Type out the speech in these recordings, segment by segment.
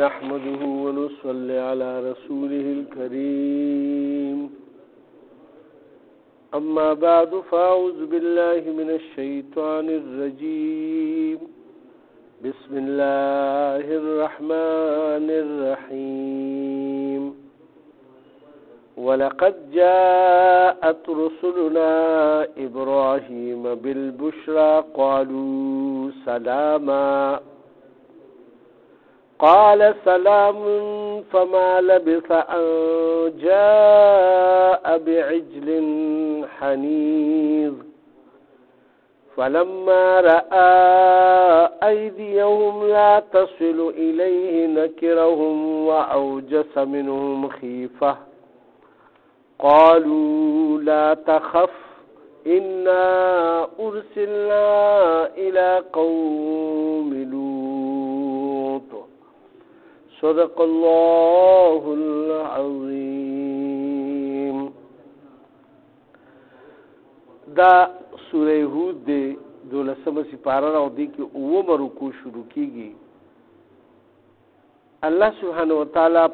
نحمده ونصلي على رسوله الكريم أما بعد فأعوذ بالله من الشيطان الرجيم بسم الله الرحمن الرحيم ولقد جاءت رسلنا إبراهيم بالبشرى قالوا سلاما قال سلام فما لبث أن جاء بعجل حنيذ فلما رأى أيديهم لا تصل إليه نكرهم وأوجس منهم خيفة قالوا لا تخف إنا أرسلنا إلى قوم لوط صدق الله العظيم. دا سورہ ہود دے 12 سپارہ راو دی کہ اوم رکوع شروع کیگی. اللہ سبحانہ وتعالی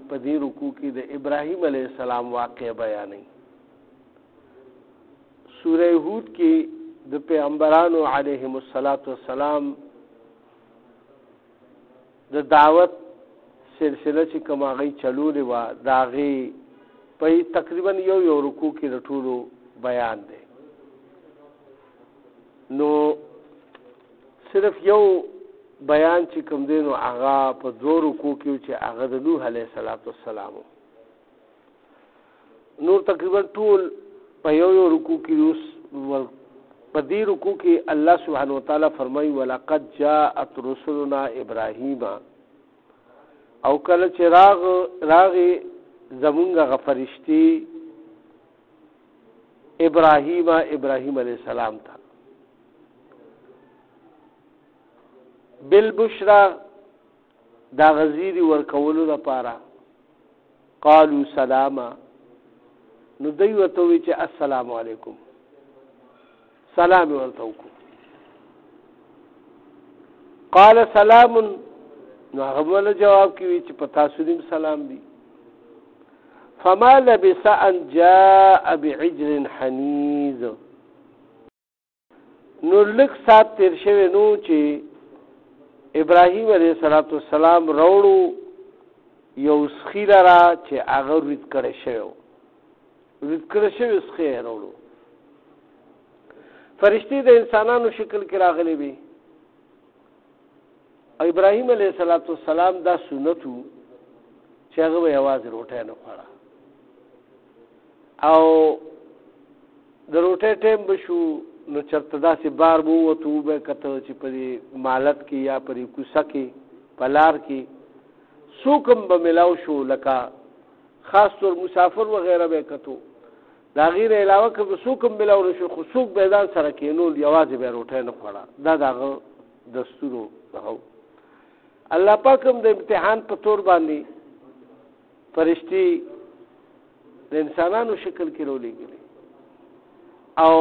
پدی رکوع کی دے ابراہیم علیہ السلام واقع بیانی. سورہ ہود کی د پیغمبرانو علیہم السلام د دعوت سلسله چې کوم هغه چلولې وه د هغې په تقریبا یو رکوع کې د ټولو بیان دی. نو صرف یو بیان چې کوم دی نو هغه په 2 رکوع کې چې هغه د نوح علیه السلام نور تقریبا ټول په یو رکوع کې اوس په دې رکوع کې الله سبحانه وتعالی فرمایي ولقد جاءت رسلنا ابراهیم او کله چې راغې زمونږ هغه فرشتي ابراهیم علیه السلام ته بالبشرا دا غزیری ورکولو لپاره قالوا سلاما نو دوی ورته وی چې السلام علیکم سلام ورته وکړو. قال سلام نو هغه جواب کوي چې په تاسو دې سلام دی. فما لبث ان جاء بعجل حنيذ نو لک سات تیر شوی نو چې ابراهیم علیه السلام راوړو یو سخیره را چې هغه رید کړی شوی سخی راوړو. فرشتي د انسانانو شکل کې راغلي وي. ابراهیم علیه السلام دا سنت وو چې هغه به یوازې روټۍ نه خوړه او د روټۍ ټایم به شو نو چېرته داسې بار به ووتو به کته چې په دې مالت کې یا په دې کوڅه کې په لار کې څوک هم به میلاو شو لکه خاص طور مسافر وغیره به کتو د هغې نه علاوه که به څوک هم میلاو نه شو خو څوک به ځان سره کېنول یوازې به روټۍ نه خوړه. دا د هغه دستور و. الله پاک هم د امتحان په طور باندې فرشتي د انسانانو شکل کې راولېږلي او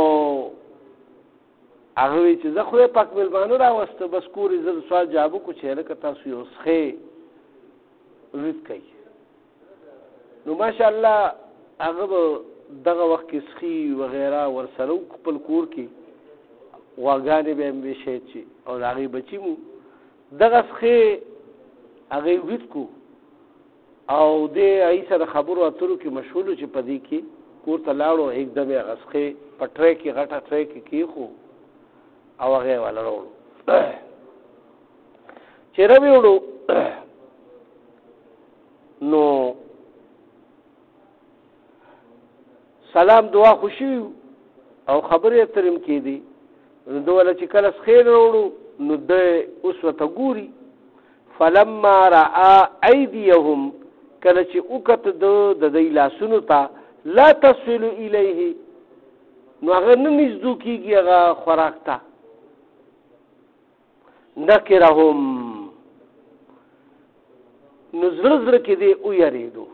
هغه وی چې زه خدای پاک مېلمانه راوسته بس کور یې زه سوال جواب وکړو چې هلکه تاسو یو سخی رید کوي. نو ماشاءالله هغه به دغه وخت کې سخي وغیره ورسره خپل کور کې غواګانې به هم ویشید شي او د هغې بچي مو دغه سخی هغې وید کو او دې هغې سره خبرو اترو کې مشغول چې په دې کې کور ته لاړو एकदम یې هغه سخی په ټرې کې غټه ټرې کې کېښو او هغې والا راوړو. چې راوړو نو سلام دعا خوشي او خبرې اترې هم کېدې. نو دوله چې کله سخی راوړو نو د اوس ورته ګوري. فلما رأى أيديهم کله چې وکت د دوی لاسونو ته لا تصل الیه نو هغه نه نږدې کېږي هغه خوراک ته. نکرهم نو زړه کې دې ویریدو.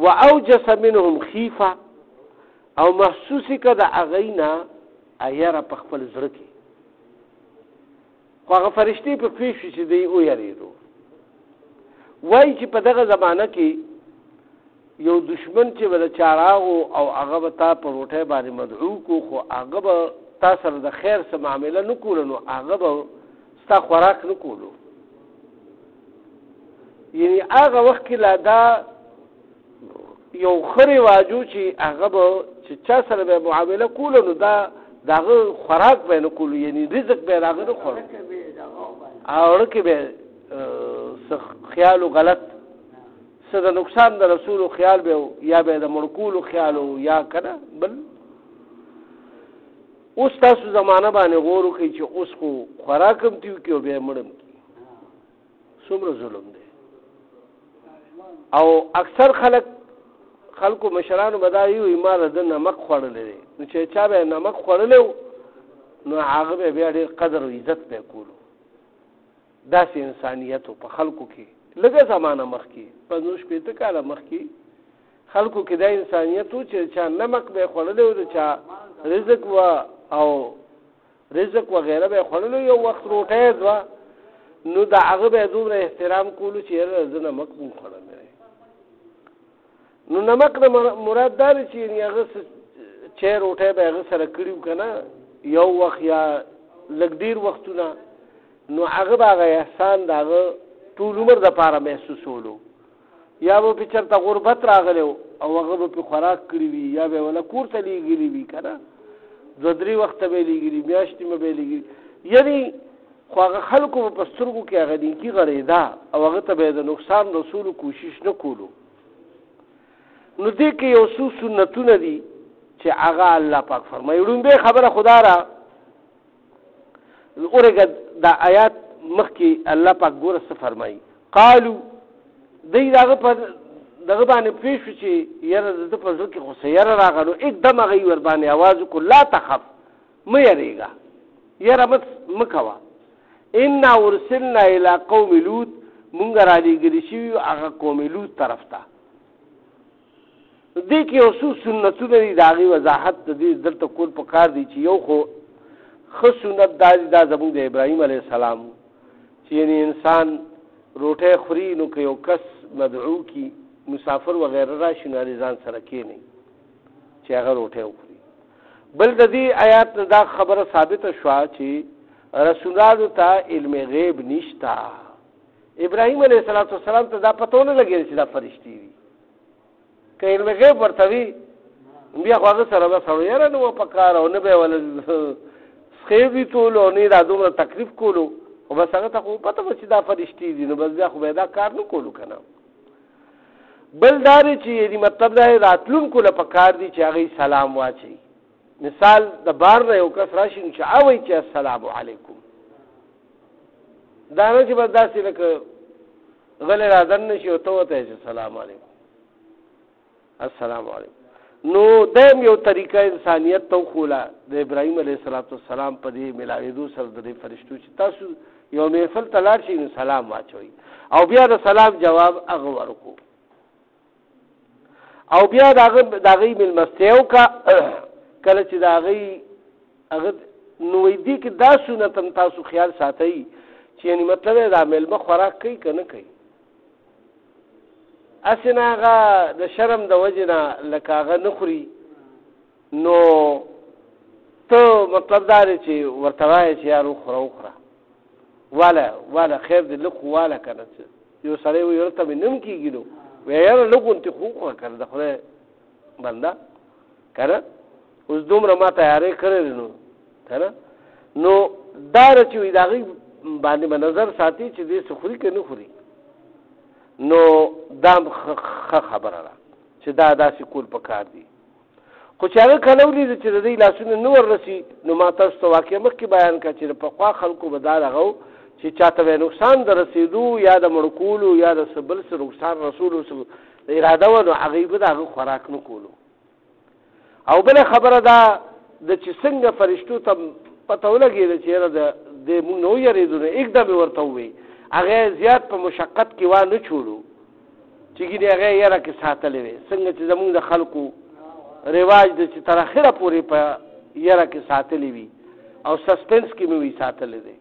واوجس منهم خیفه او محسوسی که د اغینا ایره په خپل زړه کې خو هغه فرشتي په پیښ چې دی او یریدو وای چې په دغه زمانہ کې یو دشمن چې ول چاراغو او هغه به تا په روټه باندې مدعو کو خو هغه به تا سره د خیر سره معامله نه کول نو هغه به ستا خوراک نه کولو یعنی هغه وخت کې لا دا یو خري واجو چې هغه به چې چا سره به معامله کول نو دا داغه خوراک به نه کولو یعنی رزق به هغه نه خور او ورکه به خیال غلط څه د نقصان د رسول خیال به یا به د مرکول خیال یا کنه بل اوس تاسو زمانہ باندې غورو کوي چې اوس خو خوراکم تیو کې به مړم کی څومره ظلم دی او اکثر خلکو مشرانو بدایو ایمار د نمک خوړلې نو چې چا به نمک خوړلې نو هغه به بیا ډېر قدر او عزت به کولو داسې انسانیت په خلکو کې لږه زمانہ مخکې 50 کاله مخکې خلکو کې دا انسانیت و چې چا نمک به خوړلې او چا رزق و او رزق وغیره به خوړلې یو وخت روټه ځوا نو دا هغه به دومره احترام کولو چې زه نمک مون خوړم نو نمک نه مراد دا چې هغه چې روټه به هغه سره کړیو کنه یو وخت یا لږ ډیر وختونه نو هغه باغه احسان داغه ټول عمر د پاره محسوسولو یا به چرته غربت راغلو او هغه په خوراک کړی وي یا به ولا کور ته لیږلی وي کنه ځدري وخت به لیږلی میاشتې به لیږلی یعنی خو هغه خلکو په سترګو کې هغه دي کی غړېدا او هغه ته به د نقصان رسول کوشش نه کولو نو دې کې یو څو سنتونه دي چې هغه الله پاک فرمایي ورنده خبره خدا را اورګه دا آیات مخکې الله پاک ګوره څه فرمایي قالو دې دغه باندې پیښ چې یاره د په ځل کې خو سیاره راغلو एकदम هغه ور باندې आवाज کو لا تخف مې یریګا یاره مکوا ان ورسلنا الى قوم لوط مونږ را لېږلي شوي هغه قوم لوط طرف ته دې کې اوسو سنتونه دي د هغې وضاحت د دې دلته کول پکار دي چې یو خو ښه سنت دا زموږ د ابراهیم علیه السلام چې یعنی انسان روټۍ خوري نو که یو کس مدعو کی مسافر وغیره راشي نو ځان سره کښېنئ چې هغه روټۍ وخوري بل د دې آیات نه دا خبره ثابته شوه چې رسولانو ته علم غیب نشته ابراهیم علیه السلام ته دا پته ونه لګېده چې دا فرشتي دي که علم غیب ورته وي بیا خو هغه سره به سړی یاره نه وه په کار او نه به یې وله سخې وي تولو او نه یې دا دومره تکلیف کولو خو بس هغه ته خو پته وه چې دا فرشتي دي نو بس بیا خو به دا کار نه کولو که نه بل دا دی چې یعنې مطلب دا راتلونکو له په کار دي چې هغې سلام واچوي مثال د بار نه یو کس راشي نو چې اوئ چې السلام علیکم دا نه چې بس داسې لکه غلی رادن نه شي او ته ورته چې سلام علیکم السلام علیکم نو دیم یو طریقه انسانیت تو خولا د ابراهیم علیه السلام په دې ملاوېدو سره د دې فرشتو چې تاسو یو محفل ته لاړ شئ نو سلام واچوئ او بیا د سلام جواب هغه ورکړو او بیا د هغې مېلمستیا وکړه کله چې د هغې نو دې کې دا سنت هم تاسو خیال ساتئ چې یعنې مطلب یې دا مېلمه خوراک کوي که نه کوي اسنه هغه د شرم د وجې نه لکه هغه نه خوري نو ته مطلب دا دی چې ورته وایې چې یار وخوره واله خیر دې لږ خو واله که نه یو سړی وایي ورته مې نم کېږي نو وایي یاره لږ غوندې خو وخوره که نه د خدای بنده که نه اوس دومره ما تیاری کړی دی نو که نه نو دا ده چې وایي د هغې باندې به نظر ساتي چې دې څه خوري که نه خوري نو دا ښه خبره ده چې دا داسې کول پکار دي خو چې هغه کله ولیده چې د دې لاسونه نه وررسي نو ما تاسو ته واقع مخکې بیان کړه چې د پخوا خلکو به دا دغه و چې چاته به نقصان د رسېدو یا د مړ کولو یا د څه بل څه نقصان رسولو د اراده وه نو هغوی به د هغه خوراک نه کولو او بله خبره دا د چې څنګه فرشتو ته پته ولګېده چې یاره د مونږ نه ویرېدو نو एकदम یې ورته ووایي هغه زیات په مشقت کې وا نه چوړو چې ګینې هغه یاره کې ساتلې وې څنګه چې زمونږ د خلکو رواج دی چې تر اخره پورې په یاره کې ساتلې وي او سسپنس کې مې وي ساتلې دی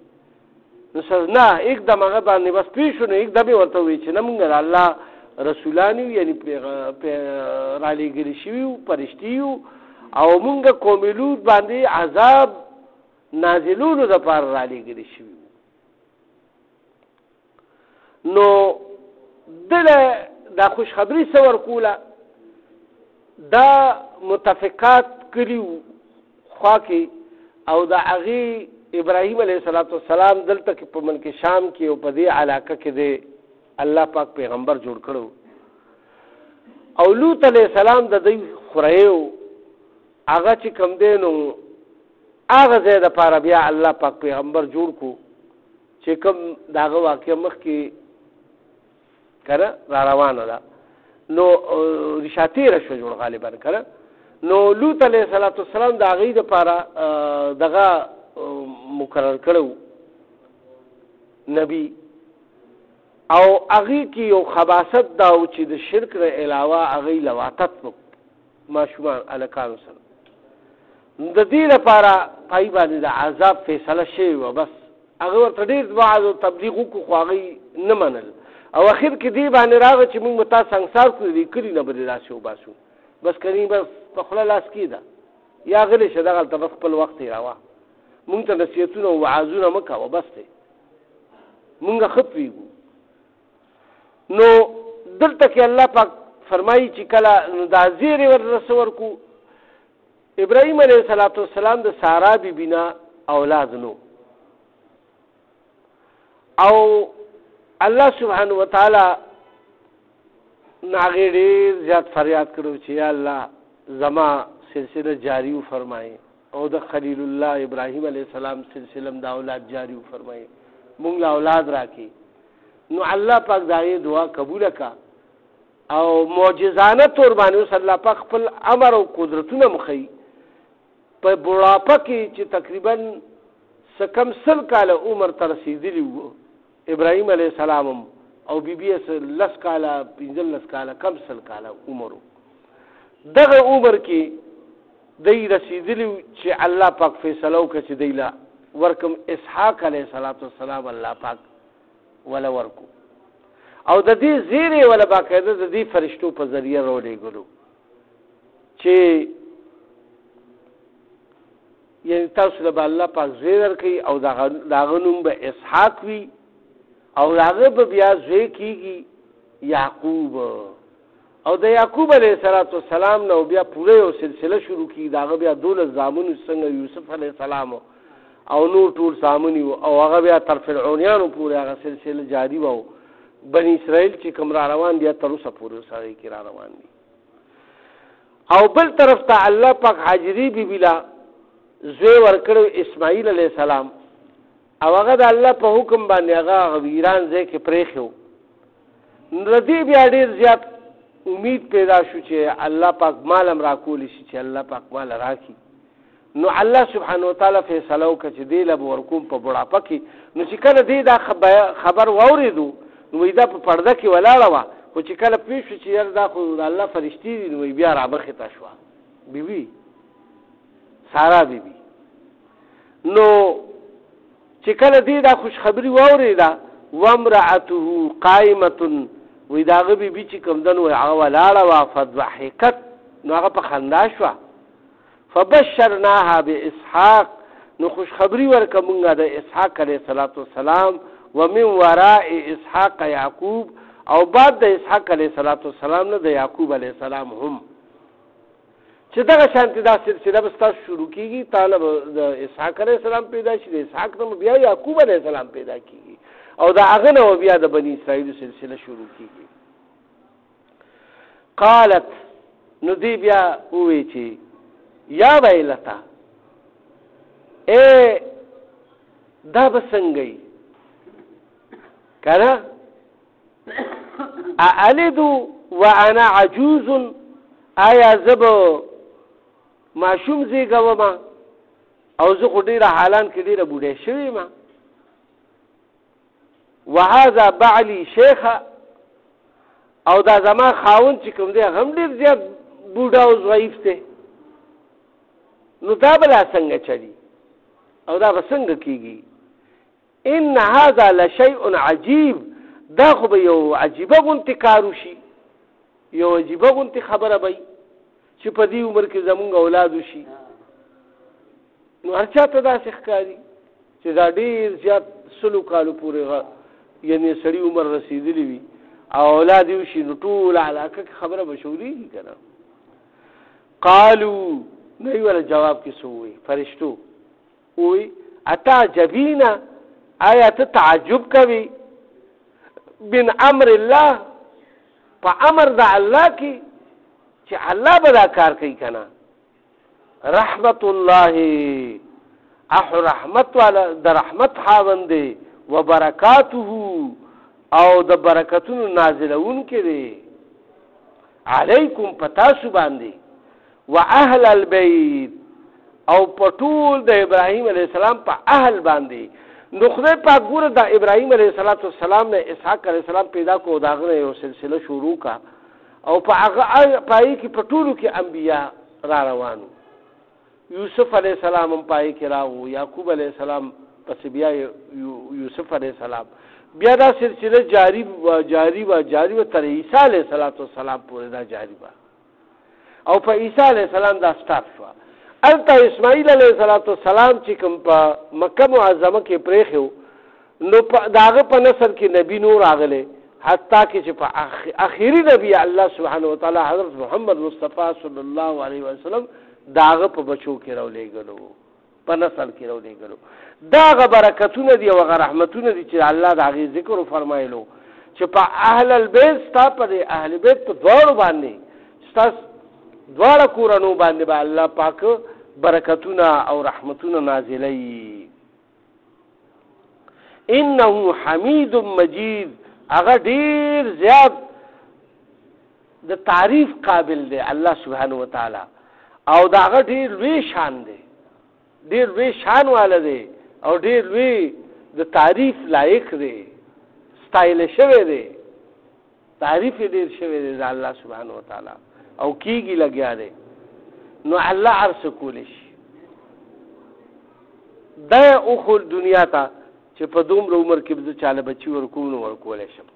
نو نه एकदम هغه باندې بس پیښ نو एकदम ورته وی چې نه مونږ الله رسولان یعنی را لېږلي شوي فرشتي او مونږ قوم لوط باندې عذاب نازلولو دپاره را لېږلي شوي نو دله دا خوشخبري څه ورکوله دا متفقات کړي خوا کې او د هغې ابراهیم علیه السلام دلته کې په ملک شام کې او په دې علاقه کې د الله پاک پیغمبر جوړ کړو او لوط علیه السلام د دوی خورهیو هغه چې کوم دی نو هغه ځای دپاره بیا الله پاک پیغمبر جوړ کړو چې کوم د هغه واقع مخکې که نه را روانه ده نو ریشه تېره شوه جوړ غالبا که نه نو لوط علیه السلام د هغې دپاره دغه مقرر کړو نبی او هغې کې یو خباست دا و چې د شرک نه علاوه هغې لواطت ماشومان هلکانو سره د دې لپاره پای باندې د عذاب فیصله شوې وه بس هغه ورته ډېر وعظ او تبلیغ وکړو خو هغې نه منل او اخر کې دې باندې راغی چې موږ به تا سنګسار کړو دې کلي نه به دې داسې وباسو بس کنی بس په خوله لاس کېده یا غلی شه دغلته بس خپل وخت تېروه مونږ ته نصیحتونه او وعظونه مه کوه بس دی مونږ ښه پوهېږو نو دلته کې الله پاک فرمایي چې کله دا زیرې ورته ورکو ابراهیم علیه السلام د سارا بیبي نه اولاد نو او الله سبحانه وتعالی هغې ډېر زیات فریاد کړو چې یا الله زما سلسله جاری وفرمایي او د خلیل الله ابراهیم علیه السلام سلسله د اولاد جاری وفرمایي مونږ له اولاد راکړي نو الله پاک د هغې دعا قبوله کړه او معجزانه طور باندې اوس الله پاک خپل امر او قدرتونه مخی په بوډاپه کې چې تقریبا څه کم 100 کاله عمر ته رسېدلي وو ابراهیم علیه السلام او بیبي یې 10 کاله 15 کاله کم 100 کاله عمر دغه عمر کې دی رسېدلي چې الله پاک فیصله وکړه چې دی له ورکم اسحاق علیه السلام الله پاک ولا ورکو او د دې زیرې ولا باقاعده د دې فرشتو په ذریعه راولېږلو چې یعنی تاسو له به الله پاک زوی ورکوي او د هغه نوم به اسحاق وي او د هغه به بیا زوی کېږي یعقوب او د یعقوب علیه السلام نه بیا پوره یو سلسله شروع کېږي د هغه بیا 12 زامنو څنګه یوسف علیه السلام او نور ټول زامن او هغه بیا تر فرعونیانو پورې هغه سلسله جاري وه بني اسرائیل چې کوم را روان دي تر اوسه پورې اوس هغې کې را روان دي او بل طرف ته الله پاک حاجري بیبي له زوی ورکړی اسماعیل علیه السلام او هغه د الله په حکم باندې هغه ویران ځای کې پرېښی و نو د دې بیا ډېر زیات امید پیدا شو چې الله پاک مال هم راکولی شي چې الله پاک مال راکړي نو الله سبحانه وتعالی فیصله وکړه چې دی له به ورکوم په بوډاپه کې نو چې کله دی دا خبر واورېدو نو وایي دا په پرده کې ولاړه وه خو چې کله پوه شو چې یاره دا خو د الله فرشتې دي نو بیا رامخې ته شوه بیبي سارا بیبي نو چې کله دی دا خوشخبري واورېده وامرأته قائمة وایي د هغه بیبي چې کوم ده نو هغه ولاړه وه فضحکت نو هغه په خندا شوه فبشرناها باسحاق نو خوشخبري ورکړه مونږه د اسحاق علیه السلام ومن وراء اسحاق یعقوب او بعد د اسحاق علیه السلام نه د یعقوب علیه السلام هم چې دغه شانتې دا سلسله به ستاسو شروع کېږي تا نه به د اسحاق علیه السلام پیدا شي د اسحاق نه بیا یعقوب علیه السلام پیدا کېږي او د هغه نه بیا د بني اسرائیلو سلسله شروع کېږي قالت نو دی بیا ووایي چې یا ویلتا اے دا به څنګه وي که نه االدو وانا عجوز آیا زه به ماشوم زیږومه او زه خو ډېره حالان کې ډېره بوډۍ شوې یم وهذا بعلي شیخه او دا زما خاوند چې کوم دی هغه هم ډېر زیات بوډا او ضعیف دی نو دا به لا څنګه چلي او دا به څنګه کېږي ان هذا لشيء عجیب دا خو به یو عجیبه غونتی کارو شي یو عجیبه غونتی خبره به چې په دې عمر کې زمونږ اولاد وشي نو هر چاته داسې ښکاري چې دا ډېر زیات 100 کالو پورې یعنی سړي عمر رسېدلی وي او اولاد یې وشي نو ټول علاقه کې خبره به شورېږي که نه قالو نو یې وله جواب کې څه ووایي فرشتو ووایي اتعجبینا آیا ته تعجب کوي من امر الله په امر د الله کې چې الله به دا کار کوي که نه رحمت الله احو رحمت والا د رحمت خاوند دی و برکاته او د برکتونو نازلونکی دی علیکم پتاسو باندې و اهل البیت او په ټول د ابراهیم علیه السلام په اهل باندې نو خدای پاک ګوره د ابراهیم علیه السلام نه اسحاق علیه السلام پیدا کو د هغه یو سلسله شروع کا او په هغه پای کې په ټولو کې انبیا را روانو یوسف علیه السلام هم پای کې راغو یعقوب علیه السلام پس بیا یوسف علیه السلام بیا دا سلسله جاری و تر عیسی علیه السلام پورې دا جاری و او په عیسی علیه السلام دا سٹاپ شو الته اسماعیل علیه السلام چې کوم په مکه معظمه کې پریخو نو داغه په نسل کې نبی نور راغله حتی کې چې په اخیری نبی الله سبحانه وتعالی حضرت محمد مصطفی صلی الله علیه وسلم داغه په بچو کې راولېګلو په نسل کې راولېګلو داغه برکتونه دي او رحمتونه دي چې الله داغه ذکر فرمایلو چې په اهل البیت ستا په اهل بیت په دوړو باندې ستا دواړه کورانو باندې به الله پاک برکتونه او رحمتونه نازلوي انه حمید مجید هغه ډیر زیات د تعریف قابل دی الله سبحانه وتعالی او دا هغه ډیر لوی شان دی ډیر لوی شان والا دی او ډیر لوی د تعریف لایق دی ستایل شوی دی تعریف ډیر شوی دی د الله سبحانه وتعالی او کیږي لګیا دی نو الله عرش کولی شي دا اوخو دنیا ته چې په دومره عمر کې به چاله بچي ورکوم نو ورکولی شم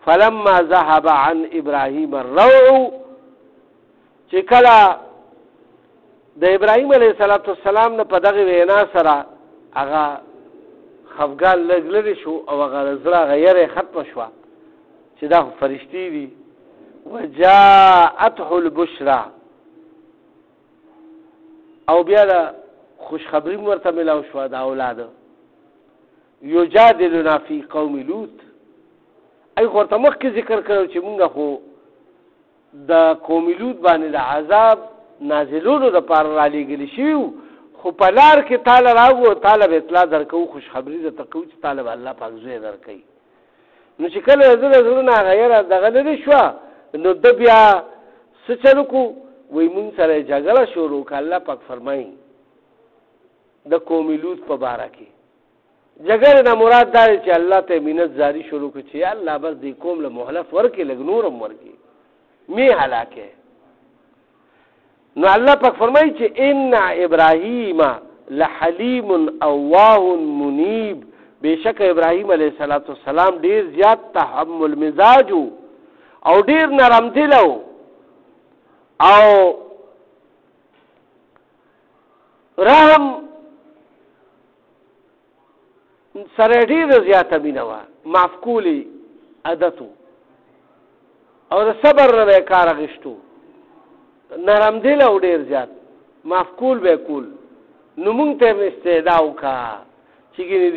فلما ذهب عن ابراهیم الروع چې کله د ابراهیم علیه السلام نه په دغه وینا سره هغه خفګان لږ لرې شو او هغه زړه هغه یری ختمه شوه چې دا فرشتي دي وجاءته البشرى او بیا د خوشخبری ورته ملاو شوه د اولاد یجادلنا فی قوم لوط ای خو ورته مخکې ذکر کړو چې مونږ خو د قوم لوط باندې د عذاب نازلولو دپاره رالیږلي شوي خو په لار کې تاله راغو تاله به اطلاع درکوو خوشخبري درته کوو چې تاله به الله پاک زوی درکوي نو چې کله زه د زړه نه هغه یره دغه لرې شوه نو د بیا څه چل وکړو وایي مونږ سره یې جګړه شروع کړه الله پاک فرمایي د قوم لوط په باره کې جګړې نه مراد دا دی چې الله ته مینت جاري شروع کړي چې یا الله بس دې قوم له مهلت ورکړي لږ نور هم ورکړي مې هلاکې نو الله پاک فرمایي چې ان ابراهیم لحلیم اواه منیب بشک ابراهیم علیه السلام ډیر زیات تحمل مزاج او ډیر نرم دل او رحم سره ډیر زیاته مینه وه معفکولي عادتو او د صبر نه کار اخیستو نرم دل او ډیر زیات معفکول به کول نو مونږ ته استعدا وکړه چې ګینې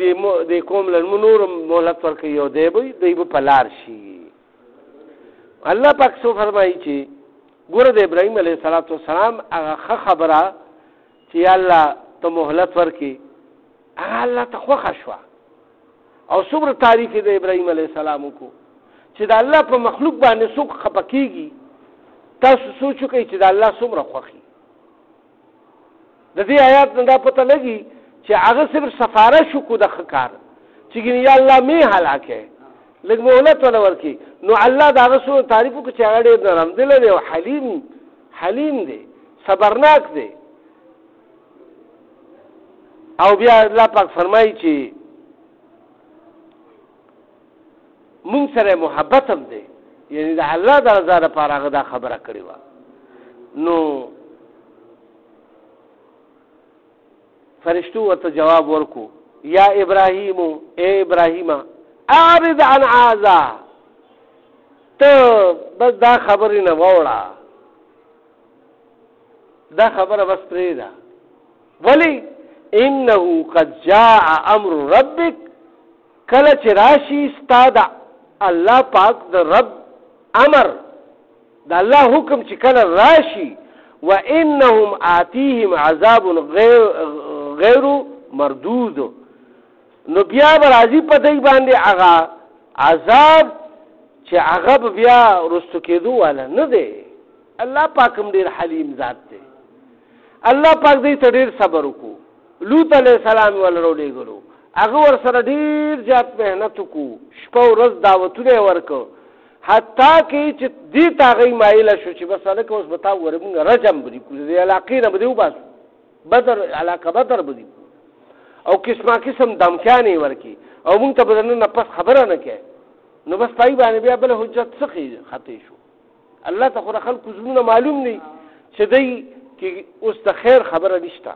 د قوم له نور مهلت ورکوي او دی به په لار شي الله پاک څه فرمایي چې ګوره د ابراهیم علیه السلام هغه ښه خبره چې الله ته مهلت ورکړي هغه الله ته خوښه شوه او څومره تعریف د ابراهیم علیه السلام وکړو چې د الله په مخلوق باندې څوک خفه کېږي تاسو سوچ وکړئ چې د الله څومره خوښي د دې آیات نه دا پته لګي چې هغه صرف سفارش وکړو د ښه کار چې ګینې یا الله مې هلاکې لږ مهلت وله ورکړي نو الله د هغه څومره تعریف وکړو چې هغه ډېر نرم دله دی او حلیم دی صبرناک دی او بیا الله پاک فرمایي چې مونږ سره محبت هم دی، یعنی د الله د رضا لپاره هغه دا خبره کړې وه. نو فرشتو ورته جواب ورکو، یا ابراهیم، اے ابراهیم اعرض عن هذا، ته بس دا خبرې نه واوړه، دا خبره بس پرېږده. ولی انه قد جاء امر ربک، کله چې راشي ستا د الله پاک د رب امر، د الله حکم چې کله راشي، وانهم آتیهم عذاب غیر مردود، نو بیا به راځي په دوی باندې هغه عذاب چې هغه بیا رستو کېدو والا نه دی. الله پاک هم ډېر حلیم ذات دی. الله پاک دوی ته ډېر صبر وکړو. لوط علیه السلام یې ول راولېږلو، هغه ورسره ډېر زیات محنت وکړو، شپه ورځ دعوتونه یې ورکړو، حتی کې چې دې ته هغوی مایله شو چې بس هلکه اوس به تا وګوره مونږ رجم به دې کړو، د علاقې نه به دې وباسو، بدر علاقه بدر به دې کړو، او قسمه قسم دمکیانې یې ورکړي، او مونږ ته به د نن نه پس خبره نه کوې. نو بس پای باندې بیا بله حجت څه خطې شو. الله ته خو د خلکو زړونه معلوم دی چې دی کې اوس د خیر خبره نشته.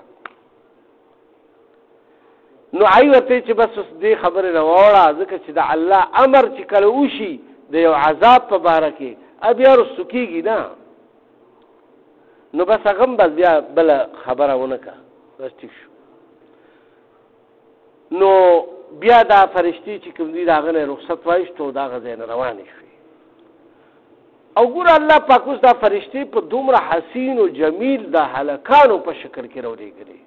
نو ای ورته چې بس اوس دې خبرې نه واوړه، ځکه چې د الله امر چې کله وشي د یو عذاب په باره کې بیا رستو کېږي نه. نو بس هغه هم بس بیا بله خبره ونه کړه، بس ټیک شو. نو بیا دا فرشتي چې کوم دي د هغه نه رخصت وایستو، د هغه ځای نه روانې شوې. او ګوره الله پاک اوس دا فرشتې په دومره حسین و جمیل د هلکانو په شکل کې راولېږلې.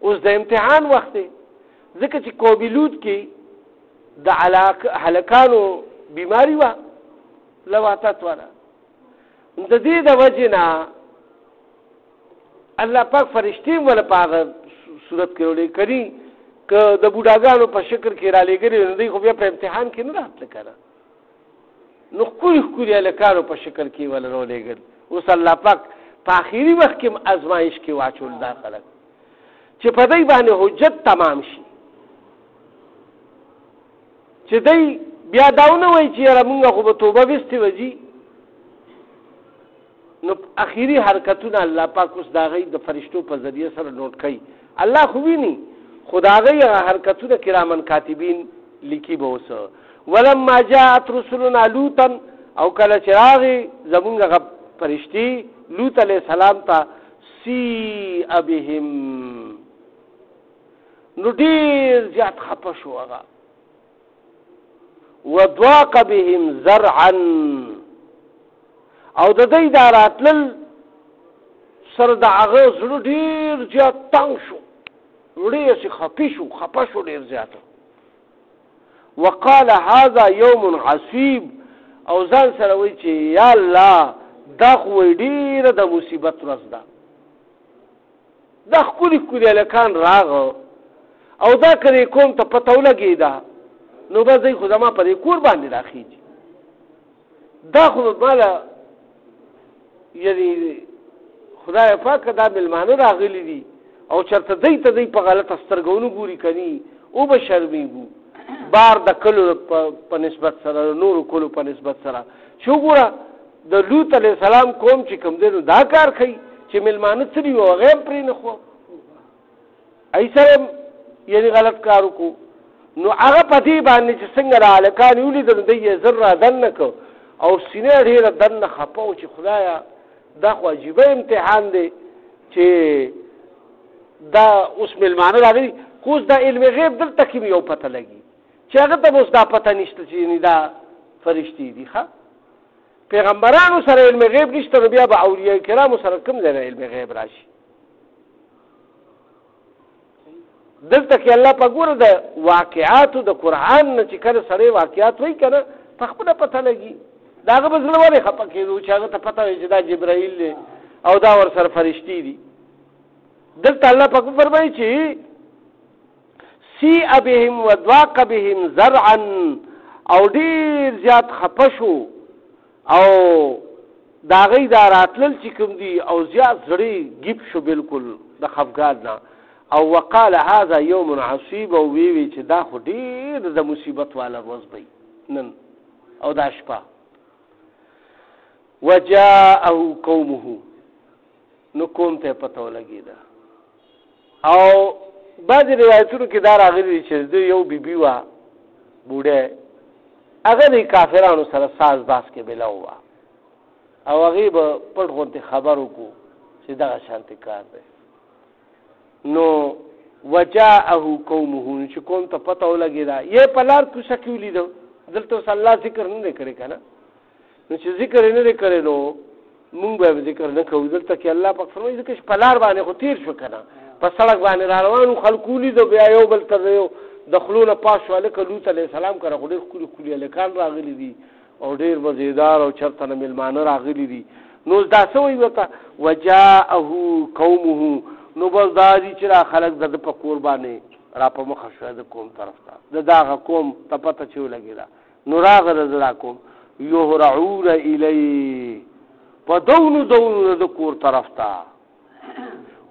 اوس د امتحان وخت دی، ځکه چې قوم لوط کې د هلکانو بیماری وه، لواتت والا. د دې د وجې نه الله پاک فرشتې وله په هغه صورت کې راولېږلي، که د بوډاګانو په شکل کې رالیږلي نو دوی خو بیا په امتحان کې نه راتله که نه. نو ښکلي ښکلي هلکانو په شکل کې وله راولېږل. اوس الله پاک په آخري وخت کې ازمایش کې واچول دا خلک چې په دوی باندې حجت تمام شي، چې دوی بیا دا ونه وایي چې یاره مونږ خو به توبه ویستې وځي. نو اخري حرکتونه الله پاک اوس د هغوی د فرشتو په ذریعه سره نوټ کوي. الله خو ویني، خو د هغوی حرکتونه کرامن کاتبین لیکي به اوس. ولما جاءت رسلنا لوطا، او کله چې راغی زمونږ هغه فرشتي لوط علیه السلام ته، سیء بهم، نو ډېر زیات خفه شو هغه، وضاق بهم زرعا، او د دوی دا راتلل سره د هغه زړه ډېر زیات تنګ شو، ډېر خفه شو ډېر زیات. وقال هذا يوم عصيب، او ځان سره وایي چې یا الله دا خو ډېره د مصیبت ورځ ده. دا ښکلي ښکلي هلکان راغه، او دا که دې قوم ته پته ولګېده نو بس دی خو زما په دې کور باندې راخېږي. دا خو ماله یعنې خدای پاکه دا مېلمانه راغلي دي، او چېرته دی ته دی په غلطه سترګه ونه ګوري که ني، او به شرمېږو بار د کلو په نسبت سره، نورو کلو په نسبت سره. چې وګوره د لوط علیه السلام قوم چې کوم دی نو دا کار کوي چې مېلمانه څه دي هغه هم پرې نه خو ای سره یعنې غلط کار وکړو. نو هغه په دې باندې چې څنګه را هلکان یې ولیدل نو دی یې زر را دننه کړ، او سینه ډېره دننه خفه و چې خدایه دا خو عجیبه امتحان دی چې دا اوس مېلمانه راغلي، خو اوس دا علم غیب دلته کې مې یو پته لګي چې هغه ته به اوس دا پته نشته چې یعنې دا فرشتې دي. ښه پیغمبرانو سره علم غیب نشته، نو بیا به اولیاء کرامو سره کوم ځای نه علم غیب راشي. دلته کې الله په ګوره د واقعاتو د قرآن نه چې کله سړی واقعات وایي که نه په خپله پته لګي. د هغه به زړه ولې خفه کېدو چې هغه ته پته وایي چې دا جبرائیل دی او دا ورسره فرشتې دي. دلته الله پاک فرمایي چې سیء بهم وضاق بهم زرعا، او ډېر زیات خفه شو، او د هغوی دا راتلل چې کوم دي او زیات زړې ګیب شو بالکل د خفګان نه، او وقال هذا يوم عصيب او وی چې دا خو ډیر د مصیبت والا ورځ وي نن او دا شپه. وجاءه قومه نو قوم ته پته ولګیدا. او بعض روایتونو کې دا راغلي چې د یو بیبي وا بوډه هغه د کافرانو سره ساز باز کې بلاو وا او هغه به پټ غونته خبرو کو چې دا شانتي کار دی. نو وجاءه قومه چې قوم ته پته ولګیدا یې پلار کو شکیولې دو دلته الله ذکر نه کړی کنه. نو چې ذکر نه کړي نو مونږ به ذکر نه کوو. دلته کې الله پاک فرمایي چې پلار باندې خو تیر شو کنه په سړک باندې روانو خلکو لیدو بیا یو بل تر یو دخلونه پاس واله لوط علیه السلام کړه خو ډېر خولي الکان راغلي دي او ډېر مزیدار او چرته نه ملمانه راغلي دي. نو دا څه وایي وته وجاءه قومه نو بس دا دي چې را خلک د په کور باندې را په مخه شو د قوم طرف ته دغه قوم ته پته چې ولګیدا. نو راغله د قوم یهرعون الی په دونو د کور طرف ته.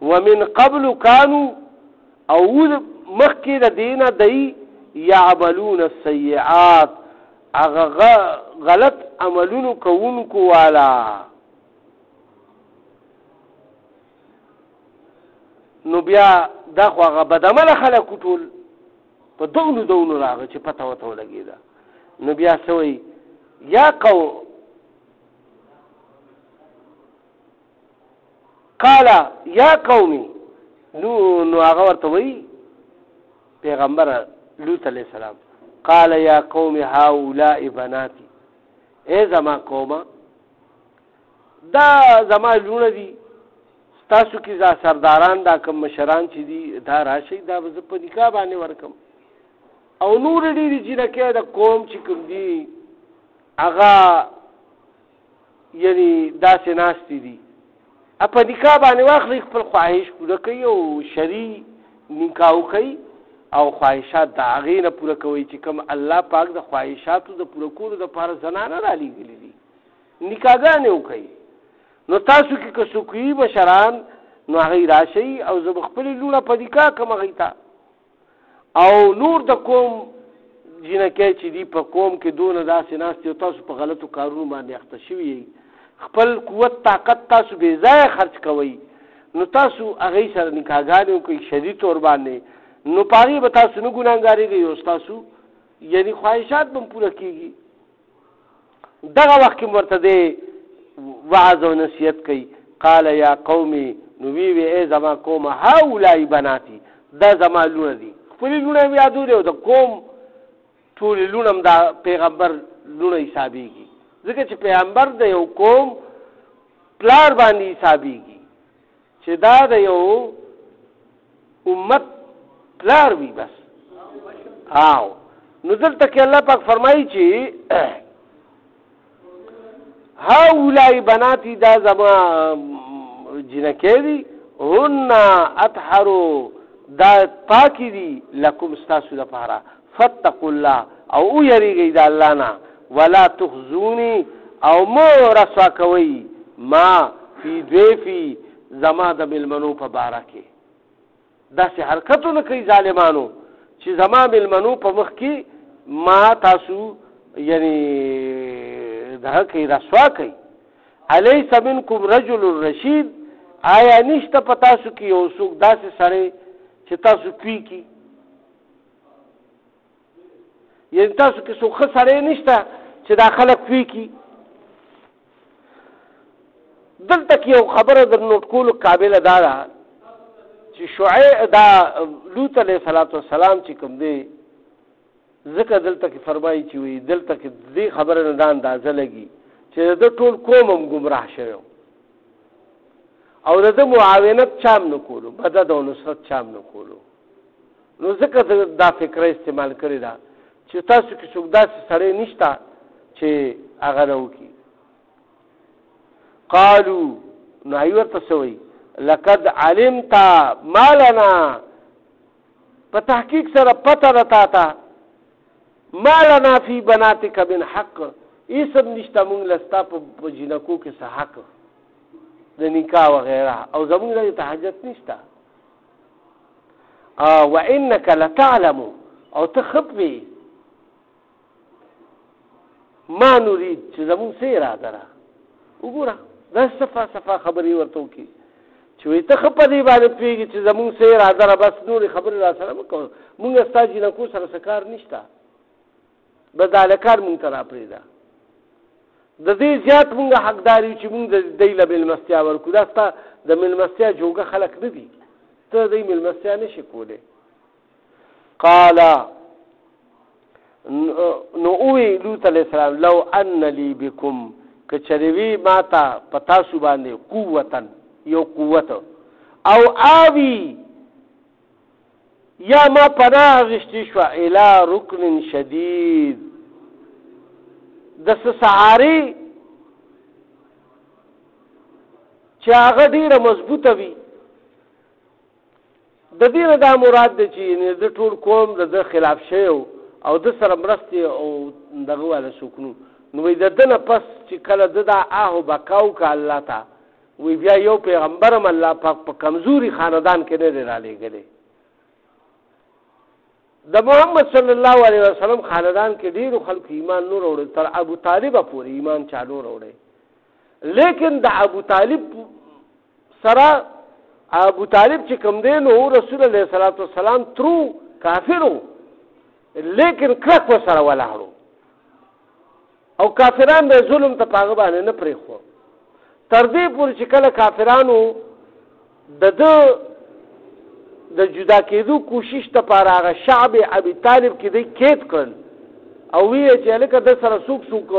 ومن قبل كانوا او مخکې د دینه دی يعملون السيئات اغه غلط عملونو کوونکو والا. نو بیا دا خو هغه بدعمله خلکو ټول په دونو راغی چې پته وته ولګېده. نو بیا سوی یا قال یا قومي نو هغه ورته وی پیغمبر لوط علیہ السلام قال یا قوم هؤلاء بناتي اے زما قومه دا زما لونه دي تاسو کې دا سرداران دا کم مشران چې دي دا راشي دا به په نکاح باندې ورکم. او نور دې چې راکې دا قوم چې کوم دي هغه یعنی دا سناستي دي په نکاح باندې واخلي خپل خواهش پوره کوي او شرعي نکاح کوي او خواهشات د هغې نه پوره کوي چې کوم الله پاک د خواهشاتو د پوره کولو دپاره زنانه رالیږلي دي نکاحګانې وکوي. نو تاسو کې که څوک وي مشران نو هغې راشئ او زه به خپلې لوڼه په نکاح کړم هغې ته. او نور د قوم جنکۍ چې دي په قوم کې دونه داسې ناست او تاسو په غلطو کارونو باندې اخته شوي یئ خپل قوت طاقت تاسو بې ځایه خرچ کوئ نو تاسو هغې سره نکاحګانې وکړئ شدید طور باندې. نو په هغې به تاسو نه ګناهګارېږئ او ستاسو یعنې خواهشات به هم پوره کېږي. دغه وخت کې ورته دی وعظ او نصیحت کوي. قال یا قومي نو وی ای زما قومه هؤلاء بناتي دا زما لونه دي. خپلې لونه هم یادولې او د قوم ټولې لونه هم دا پیغمبر لونه حسابېږي ځکه چې پیغمبر د یو قوم پلار باندې حسابېږي چې دا د یو امت پلار وي بس. او نو دلته کې الله پاک فرمایي چې هؤلاء بناتي دا زما جنکې دي هن اطهروا دا پاکی دي لکم ستاسو لپاره فاتقوا الله او یریږئ د الله نه ولا تخزوني او مو رسوا کوي ما فی ضیفی زما د ملمنو په باره کې داسې حرکتونه کوي ظالمانو چې زما ملمنو په مخ کې ما تاسو یعنی دغه کوي رسوا کوي. الیس منکم رجل رشید آیا نشته په تاسو کې یو څوک داسې سړی چې تاسو پوي کی یعنی تاسو کې څوک ښه سړی نشته چې دا خلک پوي کی. دلته کې یو خبره در نوټ کولو قابله دا ده چې شعیب دا لوط علیه السلام چې کوم دی ځکه دلته کې فرمایي چې وي دلته کې دې خبره نه دا اندازه لګي چې د ټول قوم هم ګمراه شوی او د معاونت چام نه کولو مدد او نصرت چام نه کولو. نو ځکه دا فکره استعمال کړې ده چې تاسو کې څوک داسې سړی نشته چې هغه نه وکړي. قالو نو هغوی ورته څه وایي لقد علمت ما لنا په تحقیق سره پته ده تا ته ما لنا فی بناتک من حق ایسب نشته مونږ له ستا په جنکو کې څه حق د نکاح وغیره او زمونږ له ته حاجت نشته. وانك لتعلم او تخبي ما نريد چې زمون څه اراده را وګوره دا صفا خبرې ورته وکړي چې وي ته خو په دې باندې پوهېږي چې زمونږ څه اراده را بس نورې خبرې را سره مه کوه مونږ ستا جینکو سره څه کار نشته بس دا هلکان مونږ ته را پرېږده د دې زیات مونږ حقدار یو چې مونږ د دوی له مېلمستیا ورکړو دا ستا د مېلمستیا جوګه خلک نه دي ته د دوی مېلمستیا نه شي کولی قال نو اوی لوط علیہ السلام لو ان لی بكم کچریوی ماتا پتاسو باندې قوتن یو قوت او آوی یا ما پناه غشتی شو الى رکن شدید د سحاری چې هغه ډیره مضبوطه وي د دې دا مراد دی چې د ټول قوم د خلاف شوی او د سره مرستې او دغه والا سکنو نو وی د دنه پس چې کله د دا آهو بکاو که الله ته وی بیا یو پیغمبرم الله پاک په کمزوري خاندان کې نه دی رالیږلی د محمد صلی الله علیه وسلم خاندان کې ډیرو خلکو ایمان نور وروړي تر ابو طالبه پورې ایمان چا نور وروړي لیکن د ابو طالب سره ابو طالب چې کوم دی نو رسول الله صلی الله علیه وسلم ترو کافرو لیکن کلک ورسره ولاړو او کافران د ظلم ته په هغه باندې نه پرېښو تر دې پورې چې کله کافرانو د جدا کېدو کوشش دپاره هغه شعب ابي طالب کې دوی قید کړل او ویې چې هلکه د سره څوک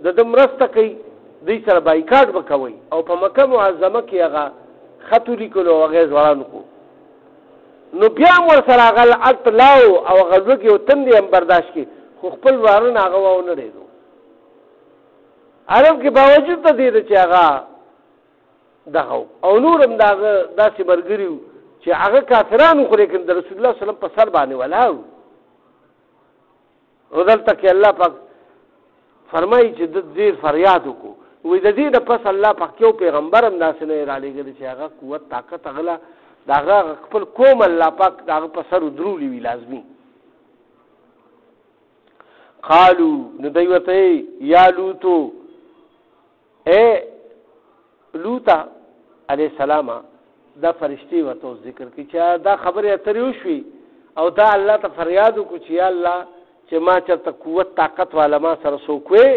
د ده مرسته کوي دوی سره بایکاټ به کوئ او په مکه معظمه کې هغه خط ولیکلو او هغه یې ځوړان کړو نو بیا هم ورسره هغه الت لاو او هغه لوږې او تندې هم برداشت کړي خو خپل وارونه هغه واونه ډېدو عرب کې باوجود د دې چې هغه دغه او نور هم د هغه داسې ملګري وو چې هغه کافرانو خو لیکن د رسول الله صلی الله علیه وسلم په سر باندې ولاړ او دلته کې الله پاک فرمایي چې د ډېر فریاد وکړو وایي د دې نه پس الله پاک یو پیغمبر هم داسې نه رالیږلی چې هغه قوت طاقت هغه د هغه خپل قوم الله پاک د هغه په سر ودرولي وي لازمي قالو نو دوی ورته یا لوطو اے لوطا علیہ السلام دا فرشتي ورته ذکر کوي چې دا خبرې اترې وشوي او دا الله ته فریاد وکړو چې یا الله چې ما چېرته قوت طاقت والا ما سره څوک وی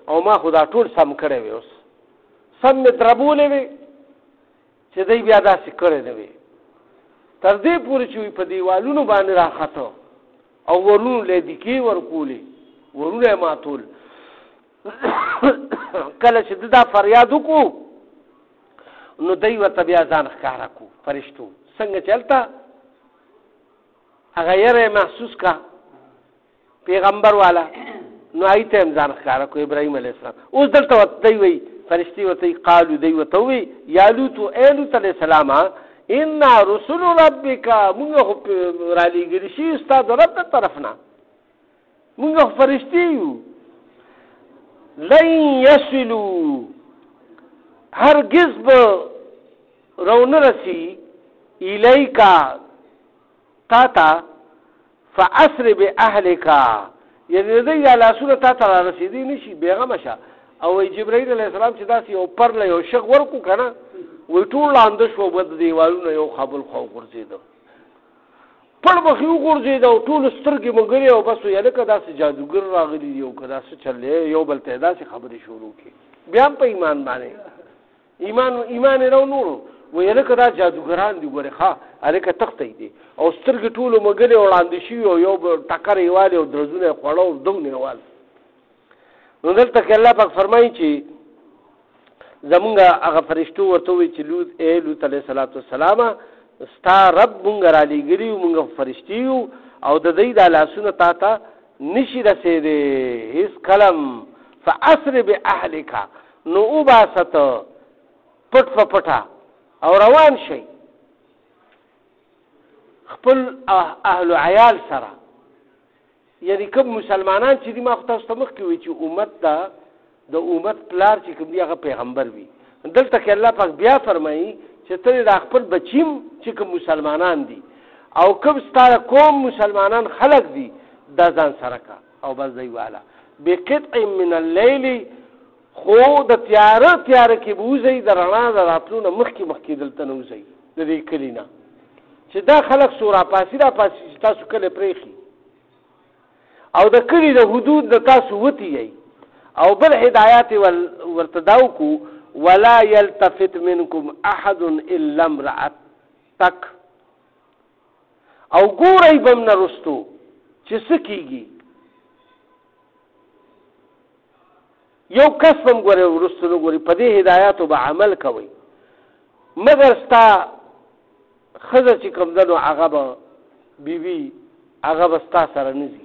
او ما خو دا ټول سم کړی وی اوس سم مې دربولې وی چې دوی بیا داسې کړی نه وي تر دې پورې چې په دیوالونو باندې راخته او ورونو له دکې ورکولې ورونه یې ماتول کله چې دا فریاد وکړو نو دوی ورته بیا ځان ښکاره کړو فرشتو څنګه چې هلته هغه یره محسوس کا پیغمبر والا نو هغې ته هم ځان ښکاره کړو ابراهیم علیه السلام اوس دلته ورته دوی وایي فرشتي ورته قالو دوی ورته وایي یا لوطو اے لوط علیه السلام انا رسول ربک مونږ خو رالیږلي شي ستا د رب د طرف نه مونږ خو فرشتي یو لن یصلوا هرگز به رونه رسی الیکا تا فاسر باهلکا یعنی دوی یا لاسونه تا ته را رسېدی نه شي بېغمه شه او جبرائیل علیه السلام چې داسې یو پرله یو شغ ورکو که نه وی ټول لاندې شو به د دیوالونه یو خابل خوا وغورځېده پړ مخې وغورځېده او ټولو سترګې ملګرې او بس ویې لکه داسې جادوګر راغلي دي او که داسې چل یو بل ته یې داسې خبرې شروع کړي بیا هم په ایمان باندې ایمان یې رو نورو ویې لکه دا جادوګران دي ګورې ښه هلکه تختی دي او سترګې ټولو ملګرې وړاندې شوي او یو ټکر یې والې او درزونه یې خوړه او دونه یې وال نو دلته کې الله پاک فرمایي چې زمونږ هغه فرشتو ورته ووایي چې اے لوط علیه السلام ستا رب مونږ رالیږلي یو مونږ فرشتي یو او د دوی دا لاسونه تا ته نشي رسېدی هېڅ کلم فاسر باهلکه نو وباسه ته پټ په پټه او روان شئ خپل اهل و عیال سره یعنی کوم مسلمانان چې دي ما خو تاسو ته مخکې وایي چې امت ده د امت پلار چې کوم دی هغه پیغمبر وي دلته کې الله پاک بیا فرمایي چې ته د خپل بچیم چې کوم مسلمانان دي او کوم ستاره قوم مسلمانان خلق دي دا ځان سره کا او بس دی والا بقطع من الليل خو د تیار کې بوزي د رڼا د راتلو مخکې دلته نه وزي د دې کلینا چې دا خلق سورا پاسي تاسو کله پرېخي او د کلی د حدود د تاسو وتی او بل هدایات ورتداو کو ولا يلتفت منكم احد الا امرأتك او ګورای بم نه رستو چې سکیږي یو قسم ګورې ورستو نو ګورې په دې هدایاتو به عمل کوي مگر ستا خزه چې کوم دنو هغه به بیبي هغه به ستا سره نه ځي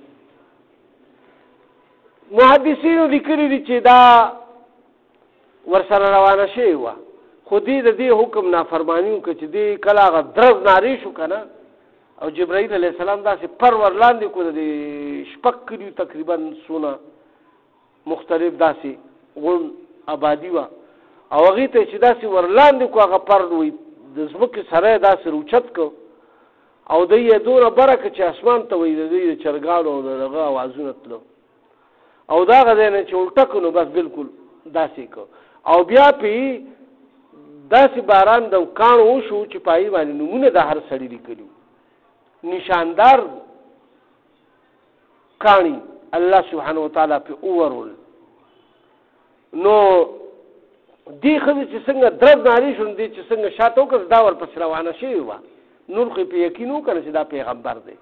محدثینو لیکلي دي چې دا ورسره روانه شوې وه خو دې د دې حکم نافرماني وکړه چې دې کله هغه درز نارې شو که نه او جبرائیل علیه السلام داسې پر ورلاندې کو د شپږ کلیو تقریبا سونه مختلف داسې غون آبادي وه او هغې ته چې داسې ورلاندې کو هغه پر وي د ځمکې سره یې داسې روچت کو او دوی یې دونه بره که چې اسمان ته وایي د دوی د چرګانو او د هغه اوازونه تلو او دا هغه ځای نه چې الټه کړو نو بس بالکل داسې کو او بیا پې داسې باران د کاڼو وشو چې په هغې باندې نومونه د هر سړي لیکلي نشاندار کاڼي الله سبحانه وتعالی پې وورول نو دې ښځې چې څنګه درد نارې شو نو دې چې څنګه شاته وکړه دا ورپسې روانه شوې وه نور خو یې په یقین وکړه چې دا پیغمبر دی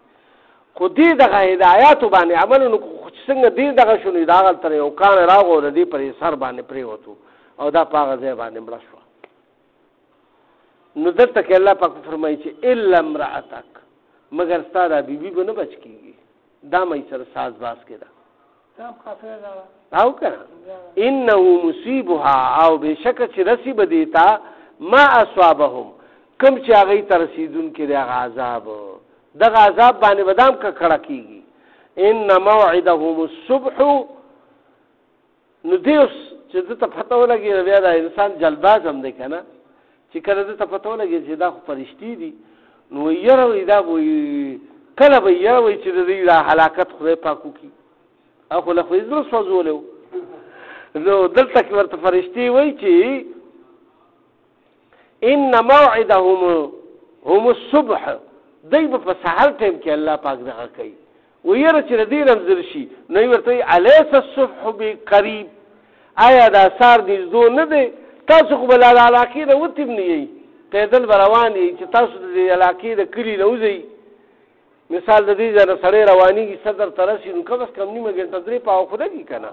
خو دې دغه هدایاتو باندې عمل ونکړو چې څنګه دې دغه شو نو د هغلته یو کاڼی راغو د دې پر یې سر باندې پرېوتو او دا په هغه ځای باندې مړه شوه نو دلته کې الله پاک فرمایي چې الا امرأتک مگر ستا دا بیبي به نه بچ کېږي دا مې سره ساز باز کې ده او که نه انه مصیبها او بېشکه چې رسي به دې ته ما اصابهم کوم چې هغوی ته رسېدونکي دی هغه عذاب دغه عذاب باندې به دا هم ککړه کېږي ان موعدهم الصبح نو دې اوس چې ده ته پته ولګي بیا دا انسان جلباز هم دی که نه چې کله ده ته پته ولګي چې دا خو فرشتي دي نو یره وایي دا به کله به یره وایي چې د دوی دا هلاکت خدای پاک وکړي او خو له خو یې زړه سوځولی و نو دلته کې ورته فرشتې وایي چې ان موعدهم هم الصبح دی به په سهار ټایم کې الله پاک دغه کوي و یره چې د دې رمزر شي نو یې ورته وایي الیس الصبح بقریب آیا دا سهار نږدې نه دی تاسو خو به له علاقې نه وتیم نه یئ پیدل به روان یئ چې تاسو د دې علاقې د کلي نه وځئ مثال د دې ځای نه سړی روانېږي صدر ته رسي نو کم از کم نیمه ګنټه 3 پاو خو لګي که نه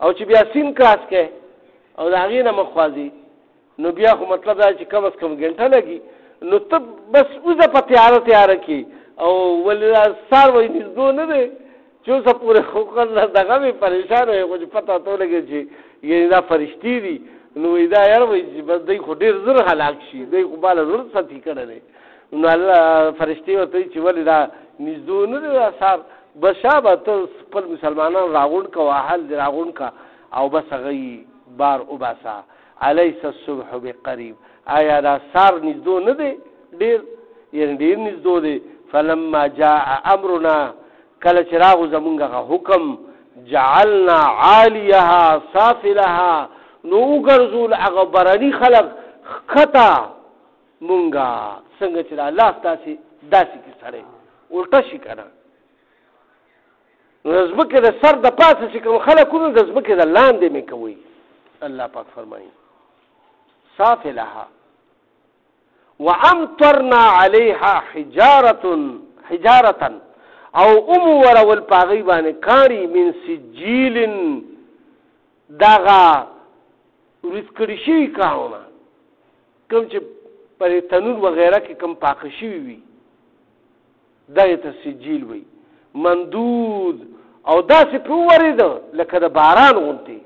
او چې بیا سین کراس کوې او د هغې نه مخ ځي نو بیا خو مطلب دا چې کم از کم ګنټه لګي نو ته بس وځه په تیاره کې او ولې سهار وایي نږدې نه دی چې اوسه پورې خو دغه مې پریشان وی خو چې پته ته ولګي چې یعنې دا فرشتي دي نو وایي دا یاره وایي چې بس دی خو ډېر زر هلاک شي دی خو باله زر سطحي کړی دی نو الله فرشتې ورته وایي چې ولې دا نږدې نه دی دا سهار بس شابه ته خپل مسلمانان راغونډ که واهل دې راغونډ که او بس هغه بار وباسه الیس الصبح بقریب آیا دا سهار نږدې نه دی ډېر یعنې ډېر نږدې دی فلما جاء امرنا کله چې راغو زمونږ هغه حکم جعلنا عالیها سافلها نو وګرځول هغه برني خلق ښکته مونږه څنګه چې دا لاس داسې کې سړی الټه شي که نه نو د ځمکې د سر د پاسه چې کوم خلک وو د ځمکې د لاندې مې کوئ الله پاک فرمایي سافلها وامطرنا عليها حجارة او ورول پاغي باندې کاری من سجیل داغا ورسکړی شي کارونه کوم چې پر تنور وغیرہ کې کوم پاک شي وي دغه ته سجیل وي مندود او داسې پورید لکه د باران غونتی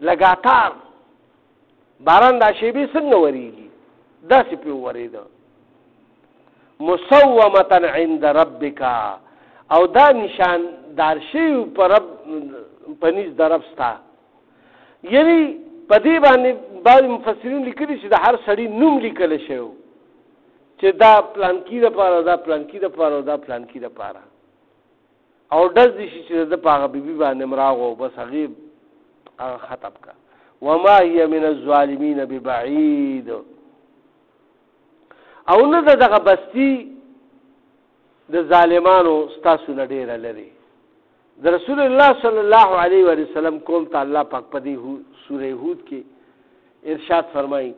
لګاتار باران دا شی به څنګه وریږي داسې پورید مسومه عند ربک او دا نشان دار شی پر رب پنځ درب ستا یعنی په دې باندې بعض مفسرین لیکلي چې د هر سړي نوم لیکل شوی چې دا پلان کې د پاره دا پلان کې د پاره دا پلان کې د پاره او دز دي چې د پاغه بیبي باندې مراغو بس هغه ختم کا وما هي من الظالمين ببعيد او نه دغه بستی د ظالمانو ستاسو نه ډیر لري د رسول الله صلی الله علیه و سلم قول ته الله پاک په دې سوره هود کې ارشاد فرمایي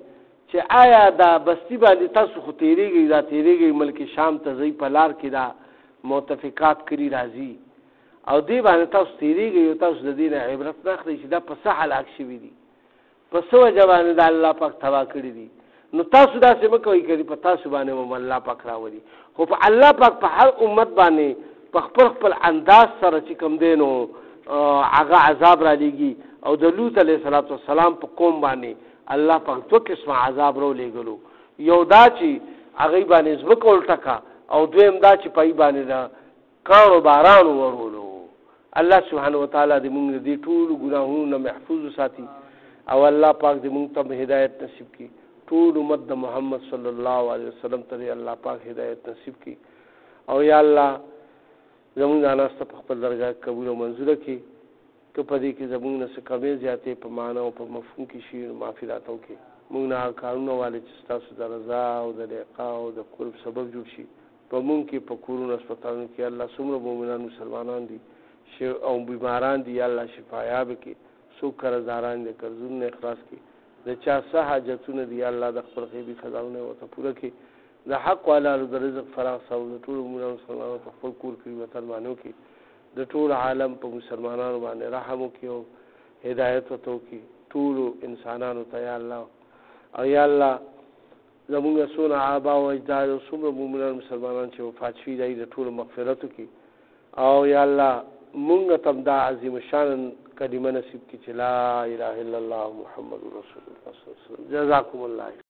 چې آیا دا بستی باندې تاسو خو تیریږي ملک شام ته ځي په لار کې دا متفقات کړي راځي او دې باندې تاسو تیریږي او تاسو د دې نه عبرت نه اخلئ چې دا په څه هلاک شوي دي په څه وجه باندې دا الله پاک تباه کړي دي نو تاسو داسې مه کوئ کړي په تاسو باندې هم الله پاک راولي خو په الله پاک په هر امت باندې په خپل انداز سره چې کوم دی نو هغه عذاب را لیږي او د لوط علیه السلام په قوم باندې الله پاک دو قسمه عذاب رو لېږلو یو دا چې هغوی باندې ځمکه الټکه او دویم دا چې پای باندې د کاڼو باران ورولو الله سبحانه وتعالی دې موږ دې ټولو ګناهونو نه محفوظ وساتي او الله پاک دې موږ ته هدایت نصیب کړي ټول امت د محمد صلی الله علیه وسلم ته الله پاک هدایت نصیب کړي او یا الله زمونږ دا ناسته په خپل درګاه قبول او منظوره کړي که په دې کې زمونږ نه څه کمې زیاتې په معنا او په مفهوم کې شي نو معافي راته وکړي موږ نه هغه کارونه والې چې ستاسو د رضا او د لقا او د قرب سبب جوړ شي په موږ کې په کورونو هسپتالونو کې الله څومره مؤمنان مسلمانان دي او بیماران دي یا الله شفایاب کړي څوک قرضداران دي قرضونه اخلاص کړي د چا څه حاجتونه دي یا الله د خپل غیبي خزانونه ورته پوره کړي د حق والو د رزق فراغ سو د ټول مؤمنانو مسلمانانو په خپل کور کې وطن باندې وکړي د ټول عالم په مسلمانانو باندې رحم وکړي او هدایت ورته وکړي ټول انسانانو ته یا الله او یا الله زمونږ څونه آبا او اجداد او څومره مؤمنان مسلمانان چې وفات شوي دي د ټولو مغفرت وکړي او یا الله مونږ ته دا عظیم شان کلمه نصیب کړي چې لا اله الا الله محمد رسول الله صلی الله علیه وسلم جزاکم الله